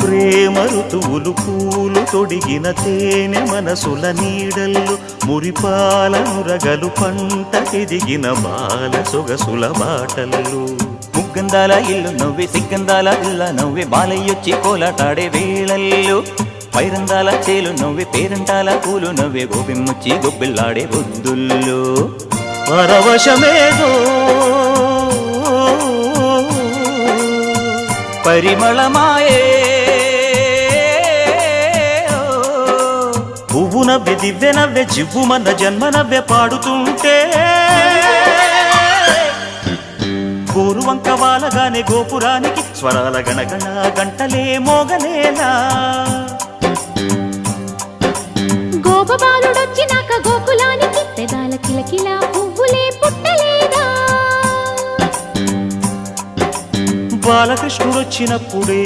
ప్రేమ ఋతువులు పూలు తొడిగిన తేనె మనసుల నీడల్లు మురిపాల నురగలు పంటకెదిగిన బాల సొగసుల బాటల్లు ముగ్గందాల ఇల్లు నవ్వే సిగ్గందాల ఇల్ల నవ్వే బాలయ్యొచ్చి కోలాటాడే వేళల్లో పైరందాల చేలు నవ్వే పేరంటాల పూలు నవ్వే గోపిమ్మొచ్చి గొబ్బిల్లాడే బొద్దుల్లో పరవశమేదో పరిమళమాయే పువ్వు నవ్వె దివ్వె నవ్వె జివ్వుమన్న జన్మ నవ్వె పాడుతుంటే గోరువంక వాలగానే గోపురానికి స్వరాల గణగణ గంటలే మోగలేలా గోపబాలుడొచ్చినాక గోకులానికి పెదాల కిలకిల పువ్వులే పుట్టలేదా బాలకృష్ణుడొచ్చినప్పుడే